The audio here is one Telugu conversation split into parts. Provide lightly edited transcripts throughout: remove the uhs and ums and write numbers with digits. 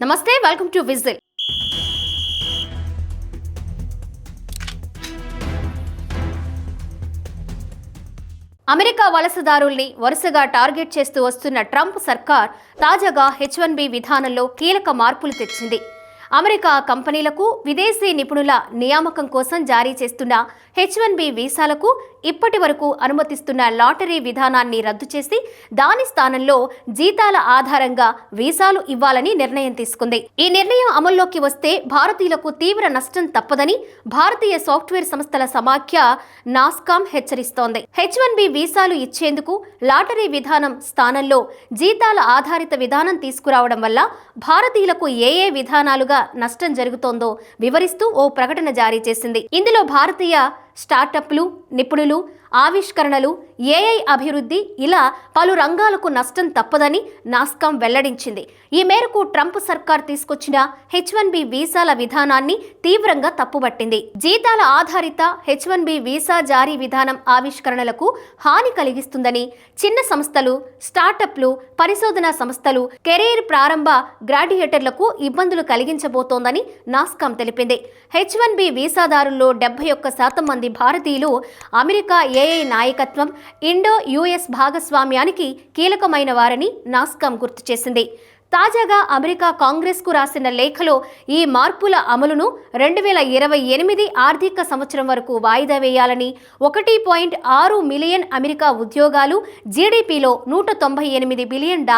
నమస్తే, వెల్కమ్ టు విజిల్. అమెరికా వలసదారుల్ని వరుసగా టార్గెట్ చేస్తూ వస్తున్న ట్రంప్ సర్కార్ తాజాగా H1B విధానంలో కీలక మార్పులు తెచ్చింది. అమెరికా కంపెనీలకు విదేశీ నిపుణుల నియామకం కోసం జారీ చేస్తున్న H1B వీసాలకు ఇప్పటి వరకు అనుమతిస్తున్న లాటరీ విధానాన్ని రద్దు చేసి దాని స్థానంలో జీతాల ఆధారంగా వీసాలు ఇవ్వాలని నిర్ణయం తీసుకుంది. ఈ నిర్ణయం అమల్లోకి వస్తే భారతీయులకు తీవ్ర నష్టం తప్పదని భారతీయ సాఫ్ట్వేర్ సంస్థల సమాఖ్య నాస్కామ్ హెచ్చరిస్తోంది. H1B వీసాలు ఇచ్చేందుకు లాటరీ విధానం స్థానంలో జీతాల ఆధారిత విధానం తీసుకురావడం వల్ల భారతీయులకు ఏ విధానాలుగా నష్టం జరుగుతోందో వివరిస్తూ ఓ ప్రకటన జారీ చేసింది. ఇందులో భారతీయ స్టార్టప్లు, నిపుణులు, ఆవిష్కరణలు, AI అభివృద్ధి ఇలా పలు రంగాలకు నష్టం తప్పదని నాస్కామ్ వెల్లడించింది. ఈ మేరకు ట్రంప్ సర్కార్ తీసుకొచ్చిన H1B వీసాల విధానాన్ని తీవ్రంగా తప్పుబట్టింది. జీతాల ఆధారిత H1B వీసా జారీ విధానం ఆవిష్కరణలకు హాని కలిగిస్తుందని, చిన్న సంస్థలు, స్టార్టప్లు, పరిశోధనా సంస్థలు, కెరీర్ ప్రారంభ గ్రాడ్యుయేటర్లకు ఇబ్బందులు కలిగించబోతోందని నాస్కామ్ తెలిపింది. H1B వీసాదారుల్లో 71% మంది భారతీయులు అమెరికా AI నాయకత్వం, ఇండో-US భాగస్వామ్యానికి కీలకమైన వారని నాస్కామ్ గుర్తు చేసింది. తాజాగా అమెరికా కాంగ్రెస్కు రాసిన లేఖలో ఈ మార్పుల అమలును 2028 ఆర్థిక సంవత్సరం వరకు వాయిదా వేయాలని, 1.6 మిలియన్ అమెరికా ఉద్యోగాలు, జీడీపీలో $198 బిలియన్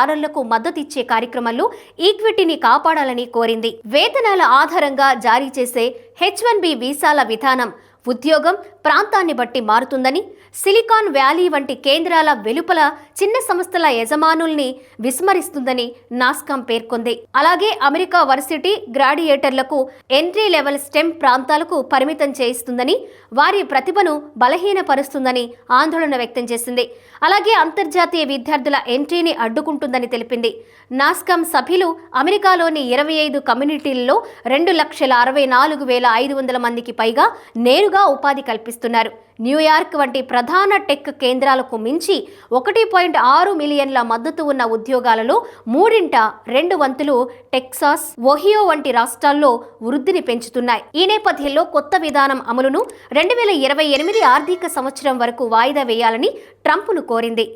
మద్దతిచ్చే కార్యక్రమంలో ఈక్విటీని కాపాడాలని కోరింది. వేతనాల ఆధారంగా జారీ చేసే H1B వీసాల విధానం ఉద్యోగం, ప్రాంతాన్ని బట్టి మారుతుందని, సిలికాన్ వ్యాలీ వంటి కేంద్రాల వెలుపల చిన్న సంస్థల యజమానుల్ని విస్మరిస్తుందని నాస్కామ్ పేర్కొంది. అలాగే అమెరికా వర్సిటీ గ్రాడ్యుయేటర్లకు ఎంట్రీ లెవెల్ స్టెమ్ ప్రాంతాలకు పరిమితం చేయిస్తుందని, వారి ప్రతిభను బలహీనపరుస్తుందని ఆందోళన వ్యక్తం చేసింది. అలాగే అంతర్జాతీయ విద్యార్థుల ఎంట్రీని అడ్డుకుంటుందని తెలిపింది. నాస్కామ్ సభ్యులు అమెరికాలోని 25 కమ్యూనిటీల్లో 2,64,500 మందికి పైగా నేరుగా ఉపాధి కల్పిస్తున్నారు. న్యూయార్క్ వంటి ప్రధాన టెక్ కేంద్రాలకు మించి 1.6 మిలియన్ల మద్దతు ఉన్న ఉద్యోగాలలో 2 వంతులు టెక్సాస్, ఒహియో వంటి రాష్ట్రాల్లో వృద్ధిని పెంచుతున్నాయి. ఈ నేపథ్యంలో కొత్త విధానం అమలును 2028 ఆర్థిక సంవత్సరం వరకు వాయిదా వేయాలని ట్రంప్ను కోరింది.